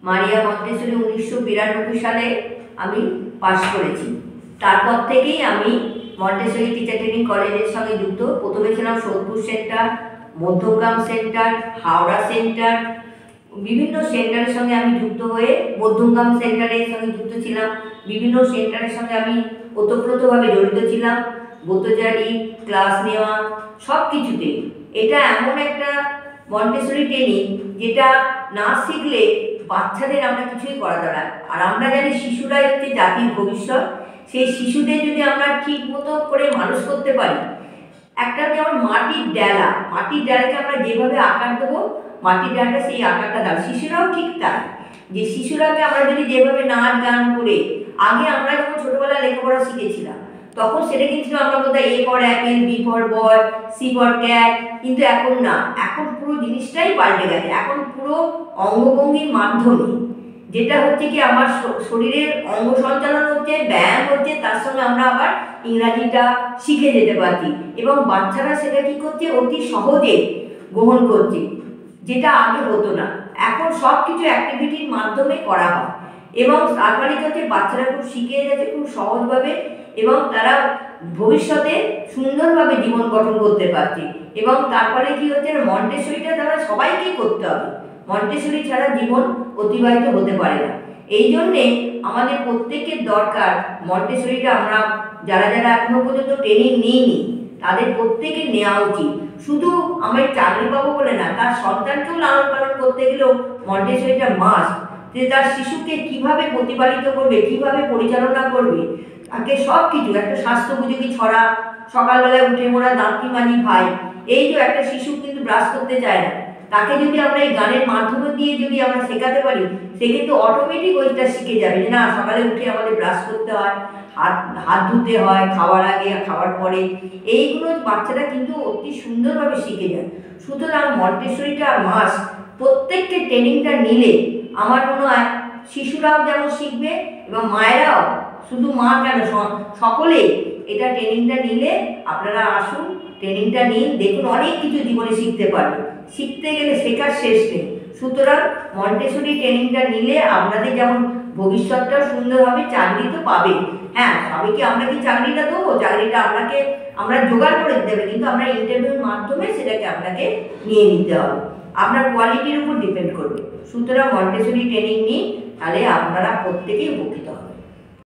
মারিয়া Montessori 1992 সালে আমি পাশ করেছি। তারপর থেকেই আমি মন্টেসরি টিচার ট্রেনিং কলেজের সঙ্গে যুক্ত। প্রথমে ছিলাম Sodepur centre, Madhyamgram centre, Howrah centre, বিভিন্ন সেন্টারের সঙ্গে আমি যুক্ত হয়ে মধ্যমগ্রাম সেন্টারের সঙ্গে যুক্ত ছিলাম। বিভিন্ন সেন্টারের সঙ্গে আমি ওতপ্রোতভাবে জড়িত ছিলাম, ব্রতচারী, ক্লাস নেওয়া, সব কিছুতে। এটা এমন একটা মন্টেসরি ট্রেনিং যেটা না শিখলে বাচ্চাদের আমরা কিছুই করা যায় না। আর আমরা জানি শিশুরাই হচ্ছে জাতির ভবিষ্যৎ। সেই শিশুদের যদি আমরা ঠিক মতো করে মানুষ করতে পারি, একটা যেমন মাটির ডালাকে আমরা যেভাবে আকার দেবো, মাটির ডালাটা সেই আকারটা দাও। শিশুরাও ঠিক তাই, যে শিশুরাকে আমরা যদি যেভাবে নাচ গান করে, আগে আমরা যখন ছোটবেলায় লেখাপড়া শিখেছিলাম তখন সেটা কিন্তু আমরা বলতাম A for apple, B for boy, C for cat, কিন্তু এখন না, এখন পুরো জিনিসটাই পাল্টে গেছে। এখন পুরো অঙ্গভঙ্গির মাধ্যমে, যেটা হচ্ছে কি আমার শরীরের অঙ্গ সঞ্চালন হচ্ছে, ব্যায়াম হচ্ছে, তার সঙ্গে আমরা আবার ইংরাজিটা শিখে যেতে পারছি এবং বাচ্চারা সেটা কি করছে, অতি সহজে গ্রহণ করছে, যেটা আগে হতো না। এখন সব কিছু অ্যাক্টিভিটির মাধ্যমে করা হয় এবং তার ফলে হচ্ছে বাচ্চারা খুব শিখে যাচ্ছে খুব সহজভাবে এবং তারা ভবিষ্যতে সুন্দরভাবে জীবন গঠন করতে পারছে। এবং তার ফলে কি হচ্ছে, মন্টেসরিটা তারা সবাইকেই করতে হবে। মন্টেসরি ছাড়া জীবন অতিবাহিত হতে পারে না। এই জন্যে আমাদের প্রত্যেকের দরকার মন্টেসরিটা আমরা যারা যারা এখনো পর্যন্ত ট্রেনিং নিইনি তাদের প্রত্যেকের নেওয়া উচিত। শুধু আমি চাকরি পাবো বলে না, তার সন্তানকেও লালন পালন করতে গেলেও মন্টেসরিটা মাস্ট। যে তার শিশুকে কিভাবে প্রতিপালিত করবে, কিভাবে পরিচালনা করবে, তাকে সব কিছু, একটা স্বাস্থ্য উপযোগী ছড়া, সকালবেলায় উঠে মোরা দাঁতি মানি ভাই, এই যে একটা শিশু কিন্তু ব্রাশ করতে চায় না, তাকে যদি আমরা এই গানের মাধ্যম দিয়ে যদি আমরা শেখাতে পারি, সে কিন্তু অটোমেটিক ওইটা শিখে যাবে যে না, সকালে উঠে আমাদের ব্রাশ করতে হয়, হাত ধুতে হয়, খাওয়ার আগে খাওয়ার পরে, এইগুলো বাচ্চারা কিন্তু অতি সুন্দরভাবে শিখে যায়। সুতরাং মন্টেসরিটা মাস্ট। প্রত্যেককে ট্রেনিংটা নিলে আমার মনে হয় শিশুরাও যেমন শিখবে এবং মায়েরাও, শুধু মা কেন, সকলেই এটা ট্রেনিংটা নিলে, আপনারা আসুন ট্রেনিংটা নিন, দেখুন অনেক কিছু জীবনে শিখতে পারবেন। শিখতে গেলে শেখার শেষ নেই। সুতরাং মন্টেসরি ট্রেনিংটা নিলে আপনাদের যেমন ভবিষ্যৎটা সুন্দর হবে, চাকরি তো পাবে। হ্যাঁ, সবাইকে আমরা কি চাকরিটা দেবো? চাকরিটা আমরা জোগাড় করে দিতে হবে, কিন্তু আমরা ইন্টারভিউর মাধ্যমে সেটাকে আপনাকে নিয়ে নিতে হবে। আপনার কোয়ালিটির উপর ডিপেন্ড করবে। সুতরাং মন্টেসরি ট্রেনিং নিন, তাহলে আপনারা প্রত্যেকেই উপকৃত হবে।